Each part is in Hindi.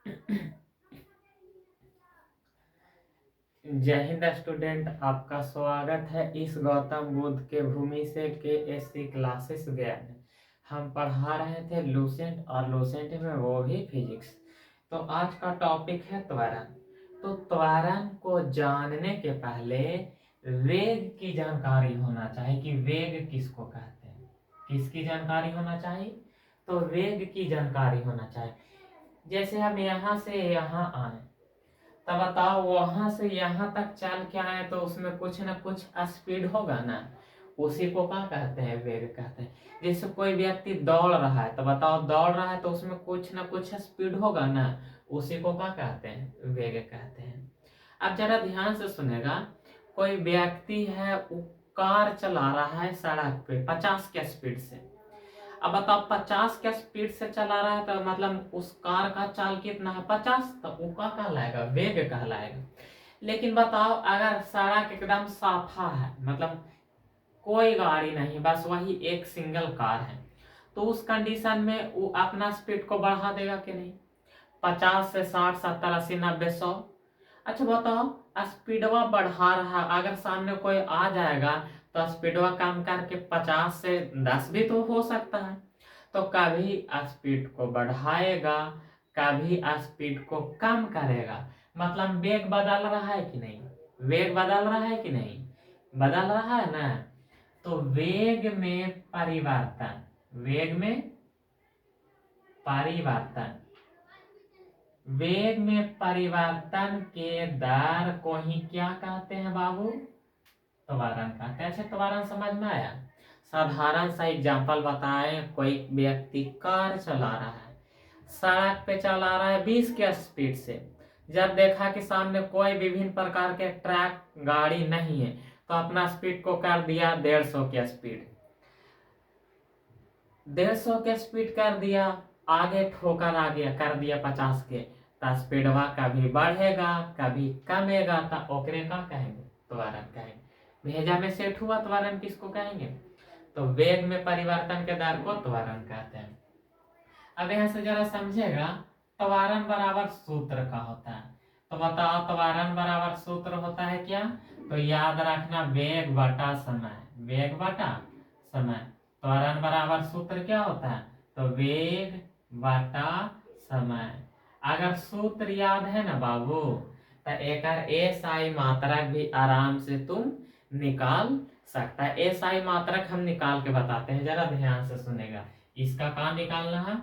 जय हिंद स्टूडेंट, आपका स्वागत है इस गौतम बुद्ध के भूमि से KSC क्लासेस ज्ञान में। हम पढ़ा रहे थे लूसेंट और लूसेंट में वो भी फिजिक्स। तो आज का टॉपिक है त्वरण। तो त्वरण को जानने के पहले वेग की जानकारी होना चाहिए कि वेग किसको कहते हैं। किसकी जानकारी होना चाहिए? तो वेग की जानकारी होना चाहिए। जैसे हम यहाँ से यहाँ आए, तब बताओ वहां से यहाँ तक चल के आए तो उसमें कुछ ना कुछ स्पीड होगा ना। उसी को क्या कहते हैं? वेग कहते हैं। जैसे कोई व्यक्ति दौड़ रहा है, तो बताओ दौड़ रहा है तो उसमें कुछ ना कुछ स्पीड होगा ना। उसी को क्या कहते हैं? वेग कहते हैं। अब जरा ध्यान से सुनेगा। कोई व्यक्ति है, वो कार चला रहा है सड़क पे 50 के स्पीड से। अब बताओ 50 के स्पीड से चला रहा है तो मतलब उस कार का चाल कितना है? 50। तो वो क्या कहलाएगा? वेग कहलाएगा। लेकिन बताओ अगर सड़क एकदम साफा है, मतलब कोई गाड़ी नहीं, बस वही एक सिंगल कार है, तो उस कंडीशन में वो अपना स्पीड को बढ़ा देगा कि नहीं? 50 से 60 70 80 90 100। अच्छा बताओ, स्पीडवा बढ़ा रहा, अगर सामने कोई आ जाएगा तो स्पीडवा कम करके 50 से 10 भी तो हो सकता है। तो कभी स्पीड को बढ़ाएगा, कभी स्पीड को कम करेगा। मतलब वेग बदल रहा है कि नहीं? वेग बदल रहा है कि नहीं? बदल रहा है ना। तो वेग में परिवर्तन, वेग में परिवर्तन, वेग में परिवर्तन के दर को ही क्या कहते हैं बाबू? त्वरण कहते हैं। अच्छा, त्वरण समझ में आया? साधारण सा एग्जांपल बताएं। कोई व्यक्ति कार चला रहा है, सड़क पे चला रहा है 20 के स्पीड से। जब देखा कि सामने कोई विभिन्न प्रकार के ट्रक गाड़ी नहीं है, तो अपना स्पीड को कर दिया 150 के स्पीड। 150 के स्पीड कर दिया, आगे ठोकर आ गया, कर दिया 50 के। तो स्पीडवा कभी बढ़ेगा कभी कमेगा, तो ओकरे का कहेंगे? त्वरण कहेंगे। भेजा में सेट हुआ त्वरण किसको कहेंगे? तो वेग में परिवर्तन के दर को त्वरण कहते हैं। अब यहां से जरा समझेगा, त्वरण बराबर सूत्र का होता है। तो बताओ त्वरण बराबर सूत्र होता है क्या? तो याद रखना, वेग बटा समय, वेग बटा समय। त्वरण बराबर सूत्र क्या होता है? तो वेग बटा समय। अगर सूत्र याद है ना बाबू, तो एक SI मात्रक भी आराम से तुम निकाल सकता है। SI मात्रक हम निकाल के बताते हैं, जरा ध्यान से सुनेगा। इसका कहाँ निकालना है?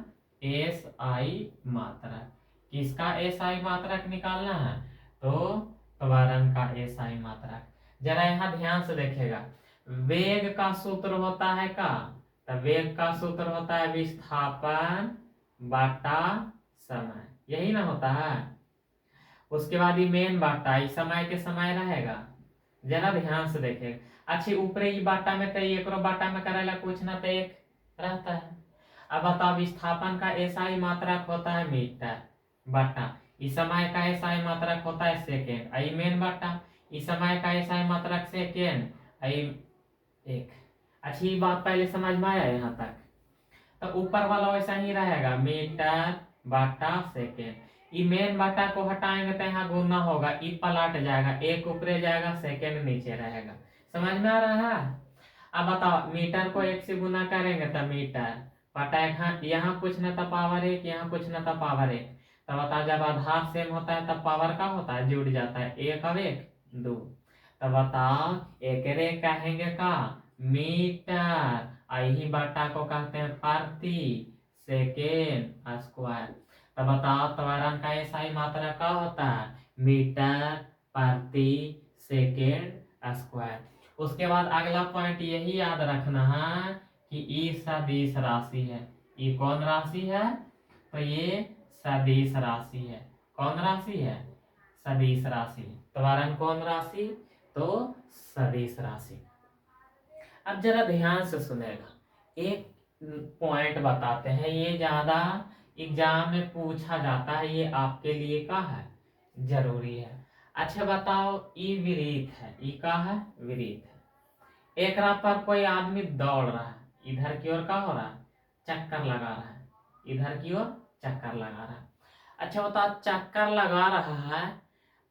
SI मात्रक। किसका SI मात्रक निकालना है? तो त्वरण का SI मात्रक। जरा यहाँ ध्यान से देखेगा। वेग का सूत्र होता है का? तो वेग का सूत्र होता है विस्थापन बटा समय, यही ना होता है। उसके बाद ही मेन बाटा, इस समय के समय रहेगा। जरा ध्यान से देखेगा। अच्छी ऊपरे ही बाटा में तो एक बाटा में करेला कुछ ना तो एक रहता है। अब बताओ, विस्थापन का SI मात्रक होता है मीटर बटा, इस समय का SI मात्रक होता है सेकेंड, आई मेन बटा, इस समय का SI मात्रक सेकेंड, आई एक। अच्छी बात पहले समझ में आया यहाँ तक? तो ऊपर वाला वैसा ही रहेगा, मीटर बटा सेकेंड। ई मेन बटा को हटाएंगे तो यहाँ गुना होगा, ई पलट जाएगा, एक ऊपरे जाएगा सेकेंड नीचे रहेगा। समझ में आ रहा है? अब बताओ, मीटर को एक से गुना करेंगे तो मीटर बटा एक, यहाँ कुछ न तो पावर एक, यहाँ कुछ न तो पावर एक। तो बताओ, जब आधार सेम होता है तब पावर का होता है? जुड़ जाता है, एक अब एक दो। तो बताओ, एकरे कहेंगे का? मीटर। यही बटा को कहते हैं प्रति सेकेंड स्क्वायर। तो बताओ, त्वरण का SI मात्रा का होता है? मीटर प्रति सेकेंड स्क्वायर। उसके बाद अगला पॉइंट यही याद रखना है कि ई सदिश राशि है। ई कौन राशि है? तो ये सदिश राशि है। कौन राशि है? सदिश राशि। त्वरण कौन राशि? तो सदिश राशि। अब जरा ध्यान से सुनेगा, एक पॉइंट बताते हैं, ये ज्यादा एग्जाम में पूछा जाता है, ये आपके लिए का है? जरूरी है। अच्छा बताओ, ई विरीत है, ई का है? विरीत है। एक रात पर कोई आदमी दौड़ रहा है, इधर की ओर का हो रहा है? चक्कर लगा रहा है, इधर की ओर चक्कर लगा रहा है। अच्छा बताओ, चक्कर लगा रहा है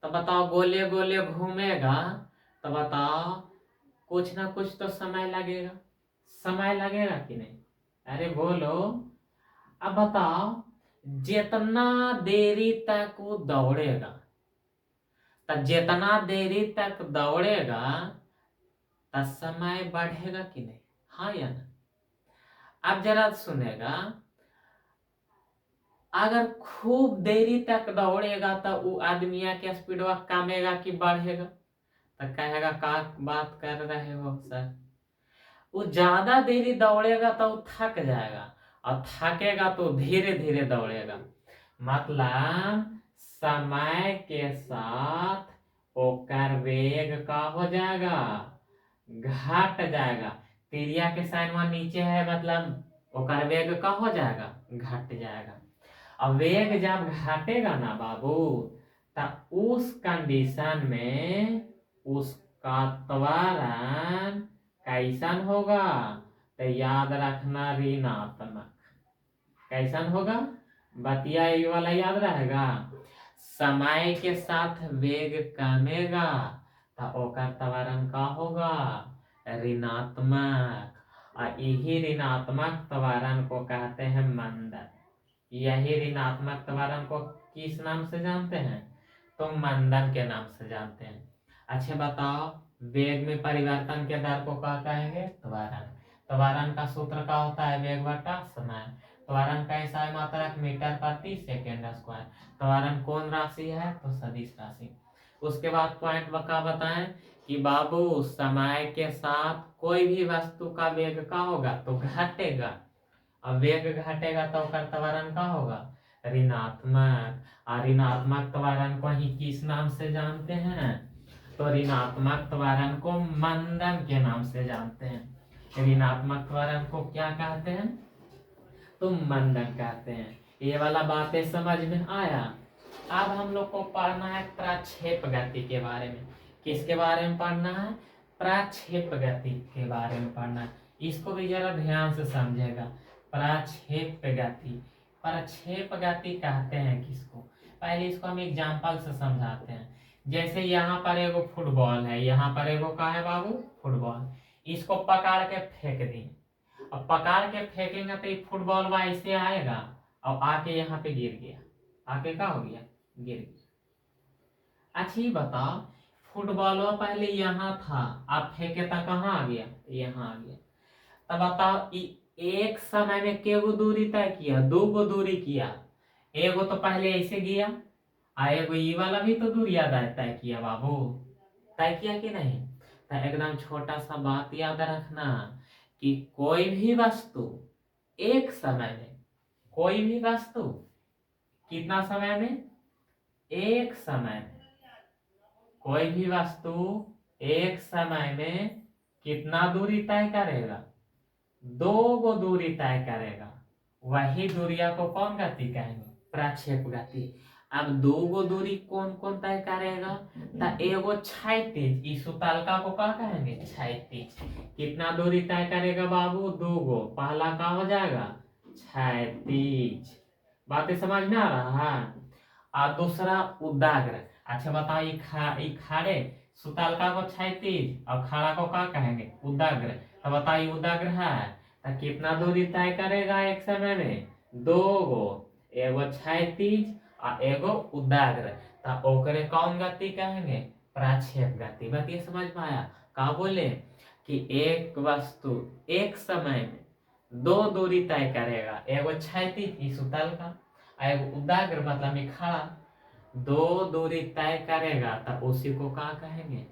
तो बताओ गोले गोले घूमेगा, तो बताओ कुछ ना कुछ तो समय लगेगा, समय लगेगा कि नहीं? अरे बोलो। अब बताओ, जितना देरी तक वो दौड़ेगा, तो जितना देरी तक दौड़ेगा तो समय बढ़ेगा कि नहीं? हाँ या ना? अब जरा सुनेगा, अगर खूब देरी तक दौड़ेगा तो वो आदमिया के स्पीडवा कमेगा कि बढ़ेगा? तो कहेगा का बात कर रहे हो सर। वो ज्यादा देरी दौड़ेगा तो वो थक जाएगा, और थकेगा तो धीरे धीरे दौड़ेगा। मतलब समय के साथ ओकर वेग का हो जाएगा, घट जाएगा। तिरिया के साइन वहां नीचे है, मतलब ओकर वेग का हो जाएगा, घट जाएगा। अब वेग जब घटेगा ना बाबू, तब उस कंडीशन में उसका त्वरण कैसन होगा? तो याद रखना ऋणात्मक। कैसन होगा? बतिया ये वाला याद रहेगा। समय के साथ वेग कमेगा तो ओकर त्वरण का होगा? ऋणात्मक। और यही ऋणात्मक त्वरण को कहते हैं मंदन। यही ऋणात्मक त्वरण को किस नाम से जानते हैं? तो मंदन के नाम से जानते हैं। अच्छा बताओ, वेग में परिवर्तन के दर को क्या कहेंगे? त्वरण। त्वरण का सूत्र क्या होता है? वेग बटा समय। त्वरण कैसा है? मात्रक मीटर प्रति सेकेंड स्क्वायर। त्वरण कौन राशि है? तो सदिश राशि। उसके बाद पॉइंट का बताएं कि बाबू समय के साथ कोई भी वस्तु का वेग का होगा तो घटेगा। अब वेग घटेगा तो ओकर त्वरण का होगा? ऋणात्मक। और ऋणात्मक त्वरण को ही किस नाम से जानते हैं? तो ऋणात्मक त्वरण को मंदन के नाम से जानते हैं। ऋणात्मक त्वरण को क्या कहते हैं? तो मंदन कहते हैं। ये वाला बातें समझ में आया? अब हम लोग को पढ़ना है प्रक्षेप गति के बारे में। किसके बारे में पढ़ना है? प्रक्षेप गति के बारे में पढ़ना है। इसको भी जरा ध्यान से समझेगा। प्रक्षेप गति, प्रक्षेप गति कहते हैं किसको? पहले इसको हम एग्जाम्पल से समझाते हैं। जैसे यहाँ पर एगो फुटबॉल है, यहाँ पर एगो का है बाबू? फुटबॉल। इसको पकड़ के फेंक दी। अब पकड़ के फेंकेंगे तो ये फुटबॉल वैसे आएगा और आके यहाँ पे गिर गया। आके क्या हो गया? गिर गया। अच्छा ये बताओ, फुटबॉल पहले यहाँ था, अब फेंके तो कहाँ आ गया? यहाँ आ गया। तब बताओ, एक समय में केगो दूरी तय किया? दो गो दूरी किया। एगो तो पहले ऐसे गया, आ एगो ये वाला भी तो दूरी याद है तय किया बाबू। तय किया कि नहीं? तो एकदम छोटा सा बात याद रखना कि कोई भी वस्तु एक समय में, कोई भी वस्तु कितना समय में? एक समय में। कोई भी वस्तु एक समय में कितना दूरी तय करेगा? दो गो दूरी तय करेगा। वही दूरिया को कौन गति कहेंगे? प्रक्षेप गति। अब दो गो दूरी कौन कौन तय करेगा? तो एगो क्षैतिज, इस उतलका को क्या कहेंगे? क्षैतिज। कितना दूरी तय करेगा बाबू? दो गो। पहला का हो जाएगा? क्षैतिज। बातें समझ में आ रहा है? और दूसरा उदाग्र। अच्छा बताओ, ये खाड़े सुतलका को क्षैतिज और खड़ा को क्या कहेंगे? उदाग्र। तो बताइए उदाग्र है तो कितना दूरी तय करेगा एक समय में? दो गो। एगो क्षैतिज और एगो उदाग्र। तो ओकरे कौन गति कहेंगे? प्रक्षेप गति। बात ये समझ में आया? का बोले कि एक वस्तु एक समय में दो दूरी तय करेगा। एगो क्षैतिज इस उतल का, एगो उदाग्र मतलब ये खड़ा, दो दूरी तय करेगा तो उसी को क्या कहेंगे?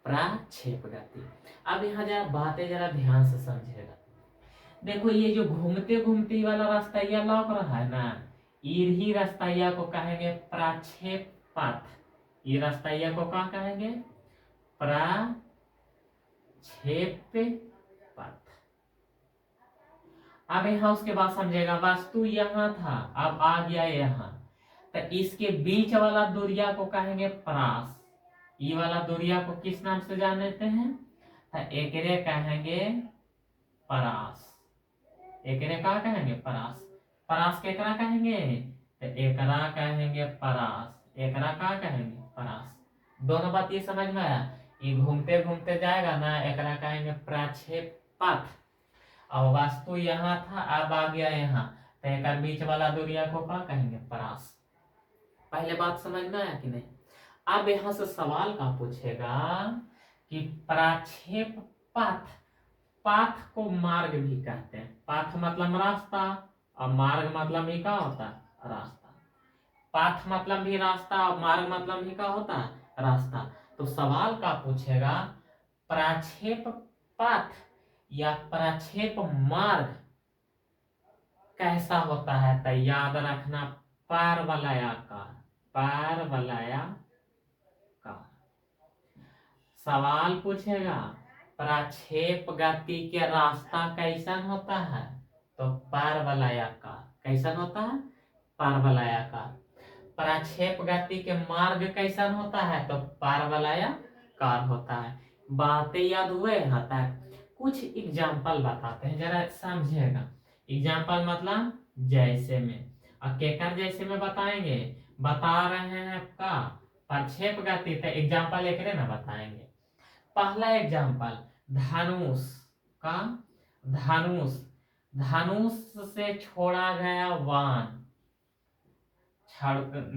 प्रक्षेप गति। अब यहाँ जरा बातें जरा ध्यान से समझेगा। देखो ये जो घूमते घूमते वाला रास्ता लौक रहा है ना, ही रास्ता को कहेंगे प्रक्षेप पथ। ये रास्ता को क्या कहेंगे? प्रक्षेप पथ। अब यहाँ उसके बाद समझेगा, वस्तु यहाँ था अब आ गया यहाँ, तो इसके बीच वाला दूरिया को कहेंगे परास। ये वाला दूरिया को किस नाम से जानते हैं? तो एकरे कहेंगे परास। एकरे का कहेंगे? परास। परास केकरा कहेंगे? तो एकरा कहेंगे परास, एकरा का कहेंगे परास। दोनों बात ये समझ में आया। ये घूमते घूमते जाएगा ना, एकरा कहेंगे प्रक्षेप पथ। और वास्तु यहाँ था, अब आ गया यहाँ, तो एक बीच वाला दूरिया को क्या कहेंगे परास। पहले बात समझ में आया कि नहीं। अब यहां से सवाल का पूछेगा कि प्रक्षेप पथ, पाथ को मार्ग भी कहते हैं। पाथ मतलब रास्ता, और मार्ग मतलब भी क्या होता है रास्ता। पाथ मतलब भी रास्ता, और मार्ग मतलब भी क्या होता है रास्ता। तो सवाल का पूछेगा प्रक्षेप पथ या प्रक्षेप मार्ग कैसा होता है। तो याद रखना पारवलयाकार, पारवलयाकार। सवाल पूछेगा प्रक्षेप गति के रास्ता कैसन होता है, तो पारवलयाकार। कैसन होता है पारवलयाकार। प्रक्षेप गति के मार्ग कैसन होता है, तो पारवलयाकार होता है। बातें याद हुए यहाँ तक। कुछ एग्जाम्पल बताते हैं, जरा समझिएगा। एग्जाम्पल मतलब जैसे में, और केकर जैसे में बताएंगे, बता रहे हैं का प्रक्षेप गति, तो एग्जाम्पल एक ना बताएंगे। पहला एग्जाम्पल धनुष का, धनुष, धनुष से छोड़ा गया बाण,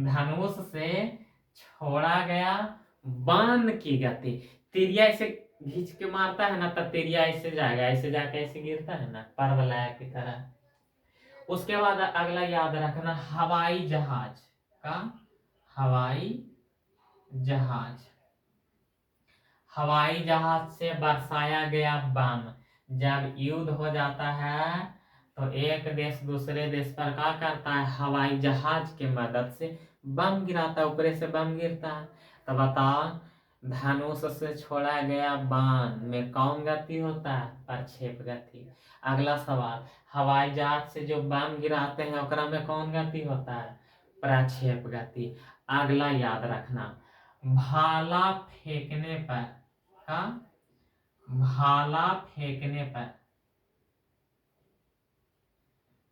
धनुष से छोड़ा गया बाण की गति। तिरिया ऐसे खींच के मारता है ना, तब तिरिया ऐसे जाएगा, ऐसे जाके ऐसे गिरता है ना परवलया की तरह। उसके बाद अगला याद रखना हवाई जहाज का, हवाई जहाज, हवाई जहाज से बरसाया गया बम। जब युद्ध हो जाता है तो एक देश दूसरे देश पर क्या करता है, हवाई जहाज के मदद से बम गिराता है, ऊपर से बम गिरता है। तो बताओ धनुष से छोड़ा गया बाण में कौन गति होता है, प्रक्षेप गति। अगला सवाल हवाई जहाज से जो बम गिराते हैं ओकरा में कौन गति होता है, प्रक्षेप गति। अगला याद रखना भाला फेंकने पर का, भाला फेंकने पर,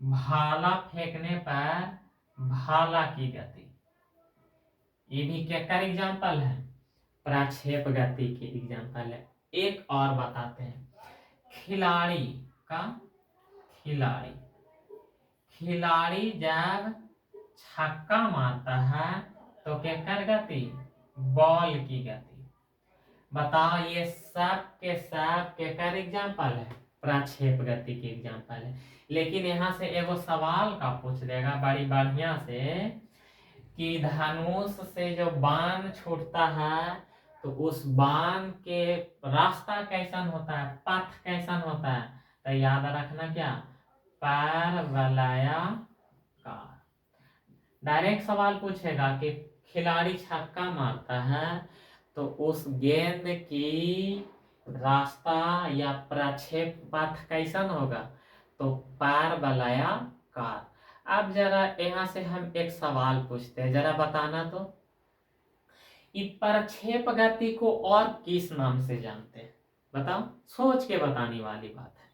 भाला फेंकने पर भाला की गति। ये भी क्या कर एग्जाम्पल है, प्रक्षेप गति के एग्जाम्पल है। एक और बताते हैं खिलाड़ी का, खिलाड़ी, खिलाड़ी जब छक्का मारता है तो क्या कर गति, बॉल की गति। बताओ ये सब के सब के कर एग्जाम्पल है, प्रक्षेप गति के एग्जाम्पल है। लेकिन यहाँ से एगो सवाल का पूछ देगा बड़ी बढ़िया से कि धनुष से जो बाण छूटता है तो उस बाण के रास्ता कैसन होता है, पथ कैसन होता है। तो याद रखना क्या, पारवलयाकार। डायरेक्ट सवाल पूछेगा कि खिलाड़ी छक्का मारता है तो उस गेंद की रास्ता या प्रक्षेप पथ कैसन होगा, तो पारवलयाकार। अब जरा यहाँ से हम एक सवाल पूछते हैं, जरा बताना तो कि प्रक्षेप गति को और किस नाम से जानते हैं, बताओ, सोच के बताने वाली बात है।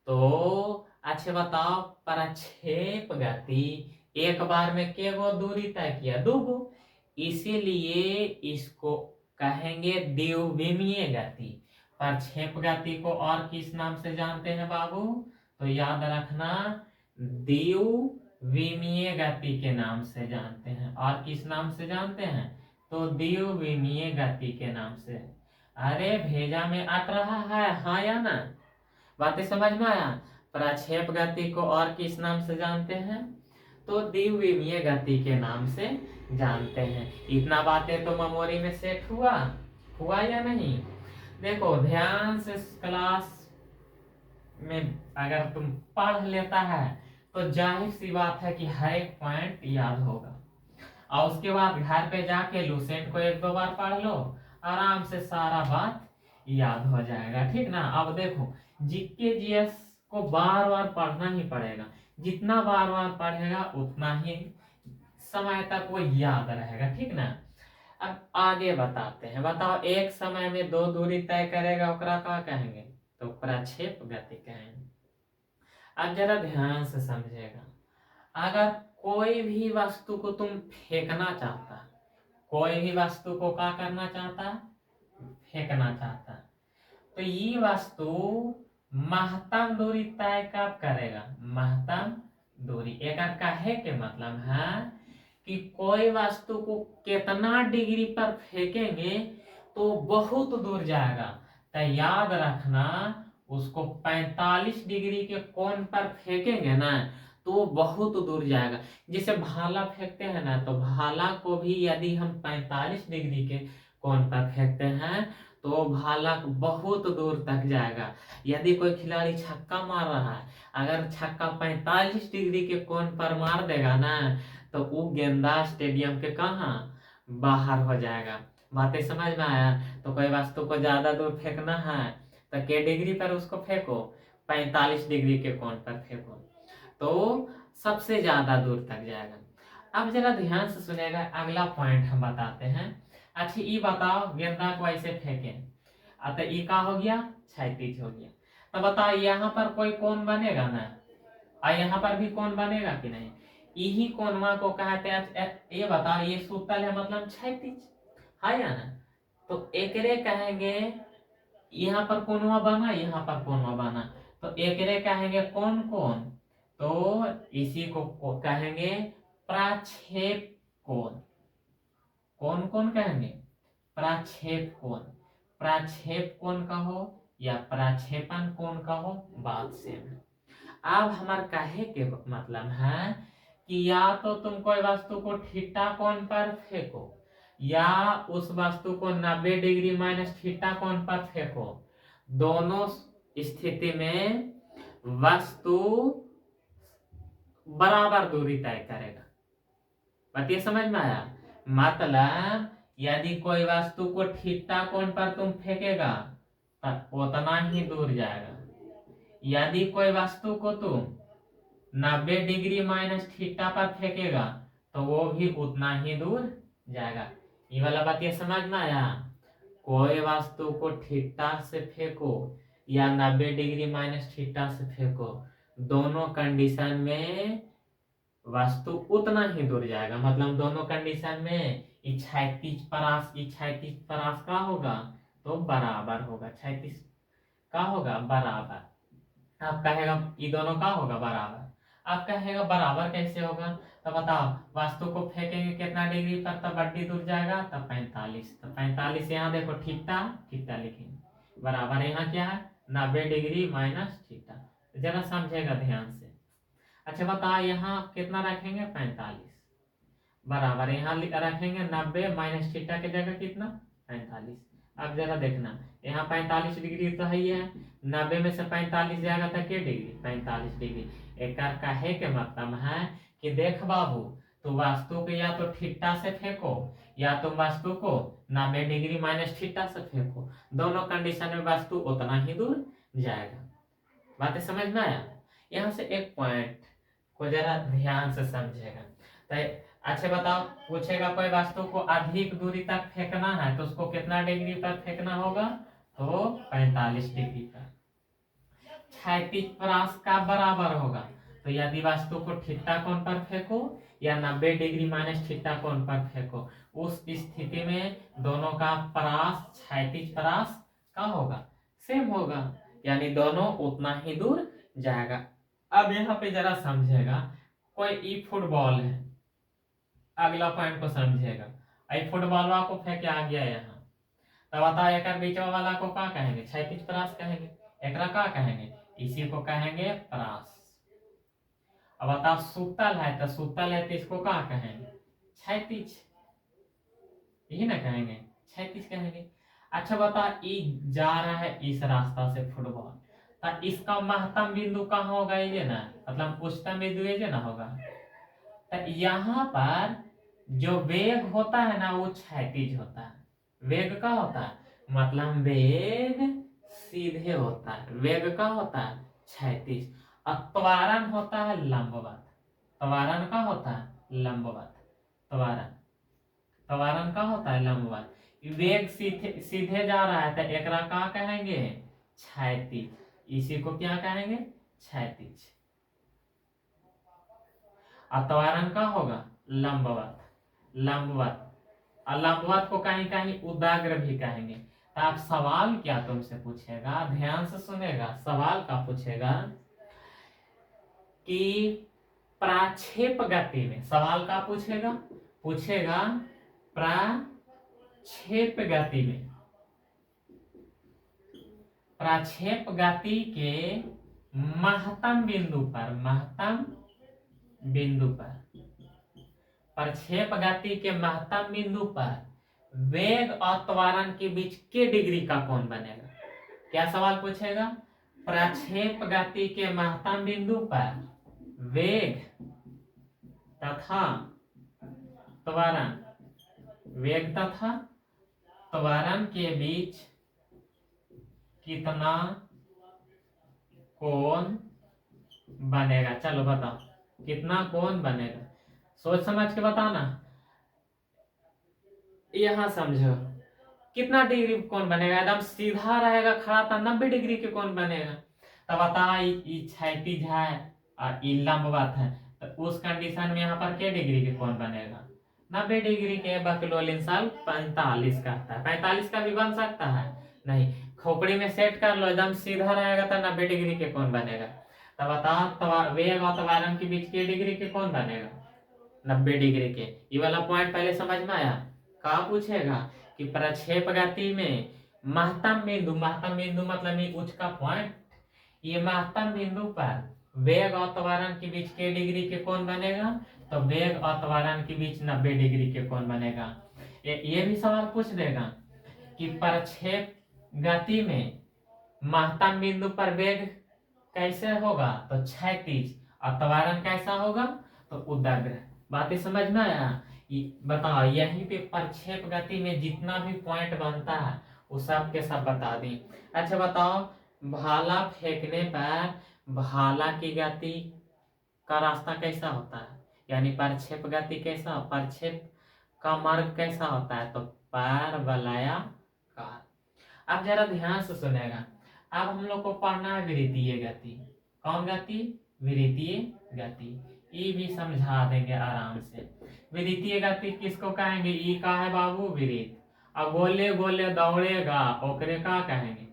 तो अच्छा बताओ प्रक्षेप गति एक बार में केगो दूरी तय किया, दूगो, इसीलिए इसको कहेंगे द्विविमीय गति। प्रक्षेप गति को और किस नाम से जानते हैं बाबू, तो याद रखना द्विविमीय गति के नाम से जानते हैं। और किस नाम से जानते हैं, तो द्विविमीय गति के नाम से। अरे भेजा में अट रहा है हाँ या ना, बातें समझ में आया। प्रक्षेप गति को और किस नाम से जानते हैं, तो द्विविमीय गति के नाम से जानते हैं। इतना बातें तो मेमोरी में सेट हुआ, हुआ या नहीं। देखो ध्यान से क्लास में अगर तुम पढ़ लेता है तो जाहिर सी बात है कि हर एक पॉइंट याद होगा, और उसके बाद घर पे जाके लूसेंट को एक दो बार पढ़ लो, आराम से सारा बात याद हो जाएगा, ठीक ना। अब देखो जीके जीएस को बार बार पढ़ना ही पड़ेगा, जितना बार बार पढ़ेगा उतना ही समय तक वो याद रहेगा, ठीक ना। अब आगे बताते हैं, बताओ एक समय में दो दूरी तय करेगा ओकरा का कहेंगे, तो प्रक्षेप गति कहेंगे। अब जरा ध्यान से समझेगा, अगर कोई भी वस्तु को तुम फेंकना चाहता, कोई भी वस्तु को क्या करना चाहता, फेंकना चाहता, तो ये वस्तु महत्तम दूरी तय कब करेगा, महत्तम दूरी। एक काहे के मतलब है कि कोई वस्तु को कितना डिग्री पर फेंकेंगे तो बहुत दूर जाएगा। तो याद रखना, उसको 45 डिग्री के कोण पर फेंकेंगे ना तो बहुत दूर जाएगा। जैसे भाला फेंकते हैं ना, तो भाला को भी यदि हम 45 डिग्री के कोण पर फेंकते हैं तो भाला बहुत दूर तक जाएगा। यदि कोई खिलाड़ी छक्का मार रहा है, अगर छक्का 45 डिग्री के कोण पर मार देगा ना तो वो गेंदा स्टेडियम के कहाँ बाहर हो जाएगा। बातें समझ में आया। तो कोई वस्तु को ज्यादा दूर फेंकना है तो के डिग्री पर उसको फेंको, 45 डिग्री के कोण पर फेंको तो सबसे ज्यादा दूर तक जाएगा। अब जरा ध्यान से सुनेगा, अगला पॉइंट हम बताते हैं। अच्छा ये बताओ, गेंदा को ऐसे फेंके तो ये का हो गया, क्षैतिज हो गया। तो बताओ यहाँ पर कोई कोण बनेगा ना, और यहाँ पर भी कोण बनेगा कि नहीं, यही कोणवा को कहते हैं। ये बताओ, ये सूतल है मतलब क्षैतिज है या ना, तो एकरे कहेंगे, यहाँ पर कोणवा बना, यहाँ पर कोणवा बना, तो एकरे कहेंगे कौन कोण, तो इसी को कहेंगे प्रक्षेप कोण। कौन कौन कहेंगे, प्रक्षेप कोण। प्रक्षेप कोण कहो या प्रक्षेपण कोण कहो, बात सेम है। अब हमारे कहे के मतलब है कि या तो तुम कोई वस्तु को थीटा कोण पर फेंको या उस वस्तु को 90 डिग्री माइनस थीटा कोण पर फेंको, दोनों स्थिति में वस्तु बराबर दूरी तय करेगा। बात ये समझ में आया। मतलब यदि कोई वस्तु को थीटा कोण पर तुम फेंकेगा तो उतना ही दूर जाएगा, यदि कोई वस्तु को तुम 90 डिग्री माइनस थीटा पर फेंकेगा तो वो भी उतना ही दूर जाएगा। ये वाला बात ये समझ में आया। कोई वस्तु को थीटा से फेंको या 90 डिग्री माइनस थीटा से फेंको, दोनों कंडीशन में वस्तु उतना ही दूर जाएगा। मतलब दोनों कंडीशन में क्षैतिज परास का होगा तो बराबर होगा, क्षैतिज का होगा बराबर। आप कहेगा ये दोनों का होगा बराबर, आप कहेगा बराबर कैसे होगा, तो बताओ वस्तु को फेंकेंगे कितना डिग्री पर तब बड्डी दूर जाएगा, तब 45। तो 45 यहाँ देखो थीटा, थीटा लिखेंगे, बराबर यहाँ क्या है 90 डिग्री माइनस थीटा। जरा समझेगा ध्यान से। अच्छा बताओ यहाँ कितना रखेंगे 45, बराबर यहाँ रखेंगे 90 माइनस थीटा की जगह कितना 45। अब जरा देखना, यहाँ 45 डिग्री तो है, 90 में से 45 जाएगा तो क्या डिग्री 45 डिग्री। एक कहे के मतलब है कि देख बाबू, तो वस्तु को या तो थीटा से फेंको या तुम वस्तु को 90 डिग्री माइनस थीटा से फेंको, दोनों कंडीशन में वस्तु उतना ही दूर जाएगा। बातें समझ में आया। यहाँ से एक पॉइंट को जरा ध्यान से समझेगा। तो अच्छा बताओ, पूछेगा कोई वस्तु को अधिक दूरी तक फेंकना है तो उसको कितना डिग्री पर फेंकना होगा, तो 45 डिग्री पर। क्षैतिज परास का बराबर होगा, तो यदि वस्तु को थीटा कोण पर फेंको या 90 डिग्री माइनस थीटा कोण पर फेंको, उस स्थिति में दोनों का परास क्षैतिज परास का होगा सेम होगा, यानी दोनों उतना ही दूर जाएगा। अब यहाँ पे जरा समझेगा, कोई ई फुटबॉल है, अगला पॉइंट को समझेगा। आई फुटबॉल को फेंके आ गया यहाँ, तब बताओ एक बीचवा वाला को क्या कहेंगे, क्षैतिज परास कहेंगे। एकरा क्या कहेंगे, इसी को कहेंगे परास। अब बताओ सूतल है तो सूतल है तो इसको क्या कहेंगे, क्षैतिज, यही ना कहेंगे, क्षैतिज कहेंगे। अच्छा बता, ये जा रहा है इस रास्ता से फुटबॉल, तो इसका महत्तम बिंदु कहाँ होगा, ये ना मतलब उच्चतम बिंदु ये ना होगा। तो यहाँ पर जो वेग होता है ना वो क्षैतिज होता है। वेग का होता है, मतलब वेग सीधे होता है, वेग का होता है क्षैतिज, और त्वरण होता है लंबवत। त्वरण का होता है लंबवत, त्वरण, त्वरण का होता है लंबवत। वेग सीधे सीधे जा रहा है तो एकरा का कहेंगे, क्षैतिज, इसी को क्या कहेंगे, क्षैतिज। और त्वरण का होगा लंबवत। लंबवत और लंबवत को कहीं कहीं उदाग्र भी कहेंगे। तो आप सवाल क्या तुमसे पूछेगा, ध्यान से सुनेगा, सवाल का पूछेगा कि प्रक्षेप गति में, सवाल का पूछेगा, पूछेगा प्रक्षेप गति में, प्रक्षेप गति के महत्तम बिंदु पर, महत्तम बिंदु पर, प्रक्षेप गति के महत्तम बिंदु पर वेग और त्वरण के बीच के डिग्री का कोण बनेगा। क्या सवाल पूछेगा, प्रक्षेप गति के महत्तम बिंदु पर वेग तथा त्वरण, वेग तथा त्वरण के बीच कितना कोण बनेगा। चलो बताओ कितना कोण बनेगा, सोच समझ के बताना। यहां समझो कितना डिग्री कोण बनेगा, एकदम सीधा रहेगा खड़ा तो 90 डिग्री के कोण बनेगा। तब बता ये क्षैतिज है और ये लंबवत है, तो उस कंडीशन में यहाँ पर क्या डिग्री के कोण बनेगा, 90 डिग्री के। बकलोल साल 45 का आता है, 45 का भी बन सकता है, नहीं खोपड़ी में सेट कर लो, एकदम सीधा रहेगा तो 90 डिग्री के कोण बनेगा। तब बताओ वेग और त्वरण के बीच के डिग्री के कोण बनेगा, 90 डिग्री के। ये वाला पॉइंट पहले समझ में आया। कहा पूछेगा कि प्रक्षेप गति में महत्तम बिंदु, महत्तम बिंदु मतलब ये उच्च का पॉइंट, ये महत्तम बिंदु पर वेग और त्वरण के बीच के डिग्री के कोण बनेगा, तो वेग और त्वरण के बीच 90 डिग्री के कोण बनेगा। ये भी सवाल पूछ देगा कि प्रक्षेप गति में महत्तम बिंदु पर वेग कैसे होगा, तो क्षैतिज, और त्वरण कैसा होगा तो उदाग्र। बातें समझ में आया। बताओ यहीं पे प्रक्षेप गति में जितना भी पॉइंट बनता है वो सब के सब बता दी। अच्छा बताओ भाला फेंकने पर भाला की गति का रास्ता कैसा होता है, यानी प्रक्षेप गति कैसा, प्रक्षेप का मार्ग कैसा होता है, तो परवलयाकार। अब जरा ध्यान से सुनेगा। अब हम लोग को पढ़ना है विरीतीय गति। कौन गति, विरीतीय गति। ये भी समझा देंगे आराम से। विरीतीय गति किसको कहेंगे, ई का है बाबू विरीत, अब गोले गोले दौड़ेगा ओकरे का कहेंगे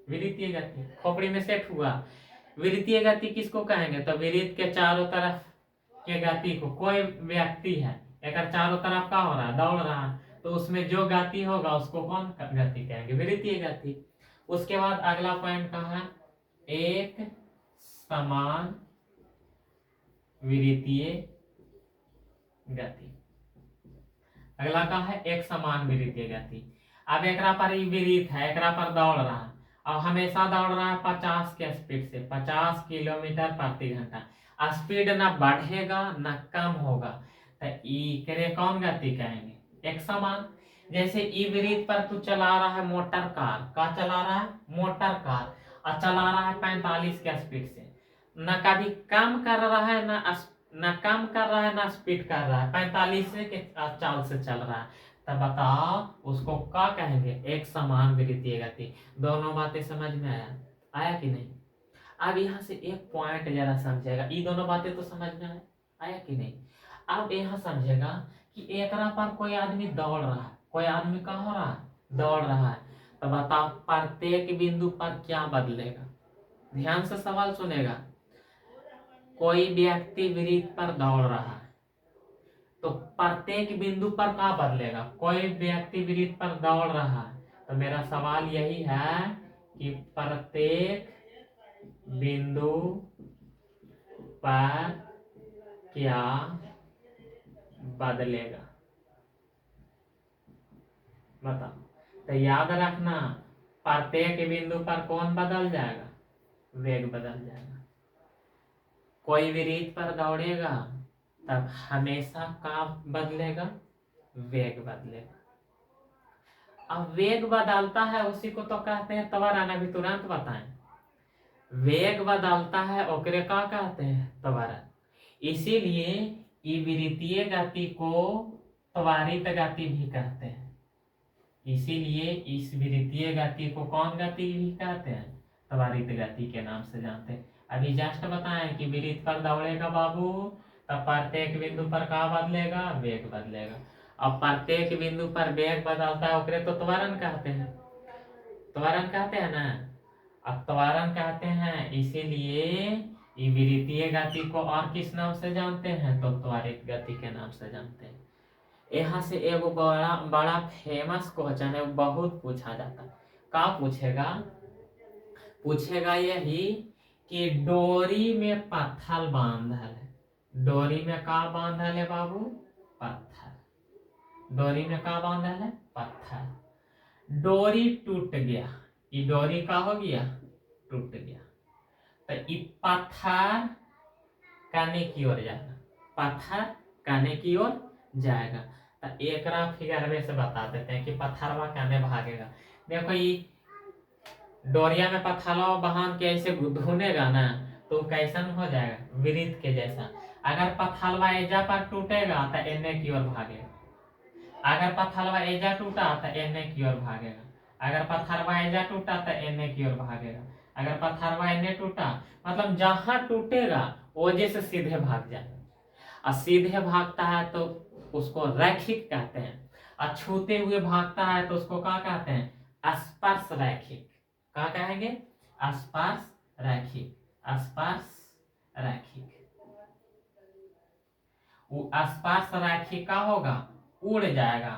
विरीतीय गति। खोपड़ी में सेट हुआ। विरीतीय गति किसको कहेंगे, तो विरीत के चारों तरफ के गति को, कोई व्यक्ति है एक चारों तरफ का हो रहा है, दौड़ रहा है, तो उसमें जो गति होगा उसको कौन गति कहेंगे, विरीतीय गति। उसके बाद अगला पॉइंट कहा है, एक समान विरीतीय गति। अगला का है एक समान विरीतीय गति। अब एकरा पर ही विरीत है, एकरा पर दौड़ रहा है, अब हमेशा दौड़ रहा है 50 के स्पीड से, 50 किलोमीटर प्रति घंटा। स्पीड ना बढ़ेगा ना कम होगा, तो इकरे कौन गति कहेंगे, एक समान। जैसे ई विरीत पर तू चला रहा है मोटर कार, का चला रहा है मोटर कार, और चला रहा है 45 के स्पीड से, ना कभी कम कर रहा है ना कम कर रहा है ना स्पीड कर रहा है, 45 से के चाल से चल रहा है, तब बताओ उसको क्या कहेंगे, एक समान विरीतीय गति। दोनों बातें समझ में आया कि नहीं। अब यहाँ से एक पॉइंट जरा समझेगा, ये दोनों बातें तो समझ में आया कि नहीं। अब यहाँ समझेगा कि एकरा पर कोई आदमी दौड़ रहा है, कोई आदमी क्या हो रहा है, दौड़ रहा है, तो बताओ प्रत्येक बिंदु पर क्या बदलेगा। ध्यान से सवाल सुनेगा। कोई व्यक्ति वृत्त पर दौड़ रहा है, तो प्रत्येक बिंदु पर क्या बदलेगा, कोई व्यक्ति वृत्त पर दौड़ रहा है, तो मेरा सवाल यही है कि प्रत्येक बिंदु पर क्या बदलेगा, बताओ। तो याद रखना प्रत्येक बिंदु पर कौन बदल जाएगा, वेग बदल जाएगा। कोई विरीत पर दौड़ेगा तब हमेशा का बदलेगा, वेग बदलेगा। अब वेग बदलता है उसी को तो कहते हैं त्वरण, अभी तुरंत बताएं। वेग बदलता है ओकरे का कहते हैं त्वरण। इसीलिए विरीतीय गति को त्वरित गति भी कहते हैं। इसीलिए इस विरीतीय गति को कौन गति भी कहते हैं, त्वरित गति के नाम से जानते हैं। अभी जस्ट बताएं कि विरीत पर दौड़ेगा बाबू तब प्रत्येक बिंदु पर का बदलेगा, वेग बदलेगा। अब प्रत्येक बिंदु पर वेग बदलता है ओकरे तो त्वरण कहते हैं, त्वरण कहते हैं ना। अब त्वरण कहते हैं, इसीलिए विवृतीय गति को और किस नाम से जानते हैं, तो त्वरित गति के नाम से जानते हैं। यहाँ से एगो बड़ा बड़ा फेमस क्वेश्चन है, बहुत पूछा जाता है। का पूछेगा, पूछेगा यही कि डोरी में पत्थर बांधल है, डोरी में का बांधल है बाबू, पत्थर। डोरी में का बांधल है, पत्थर। डोरी टूट गया, ये डोरी का हो गया, टूट गया। तो ये पत्थर काने की ओर जाएगा, पत्थर काने की ओर जाएगा। तो एक फिगर में से बता देते हैं कि पत्थरवा काने भागेगा। देखो ये डोरिया में पत्थरवा बहान के ऐसे धुनेगा ना, तो कैसन हो जाएगा, वृत्त के जैसा। अगर पत्थरवा एजा पर टूटेगा तो एने की ओर भागेगा, अगर पत्थरवा एजा टूटा तो एने की ओर भागेगा, अगर पत्थरवा एजा टूटा तो एने की ओर भागेगा, अगर पत्थरवा एने टूटा, मतलब जहां टूटेगा वजह से सीधे भाग जाएगा। और सीधे भागता है तो उसको रैखिक कहते हैं, और छूते हुए भागता है तो उसको क्या कहते हैं, स्पर्श रैखिक। क्या कहेंगे, स्पर्श रैखिक, स्पर्श रैखिक। वो स्पर्श रैखिक का होगा, उड़ जाएगा,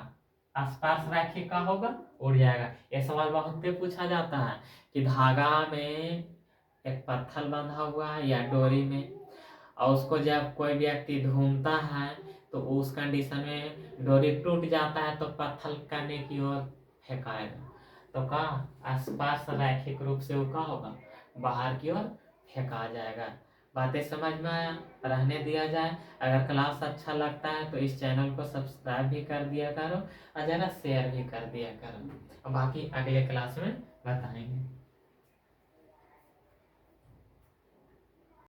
स्पर्श रैखिक का होगा, उड़ जाएगा। ये सवाल बहुत पूछा जाता है कि धागा में एक पत्थर बंधा हुआ है या डोरी में, और उसको जब कोई व्यक्ति ढूंढता है तो उस कंडीशन में डोरी टूट जाता है तो पत्थर काने की ओर फेंकाएगा, तो का आसपास रैखिक रूप से वो का होगा, बाहर की ओर फेंका जाएगा। बातें समझ में आया, रहने दिया जाए। अगर क्लास अच्छा लगता है तो इस चैनल को सब्सक्राइब भी कर दिया करो और जरा शेयर भी कर दिया करो, और बाकी अगले क्लास में बताएंगे।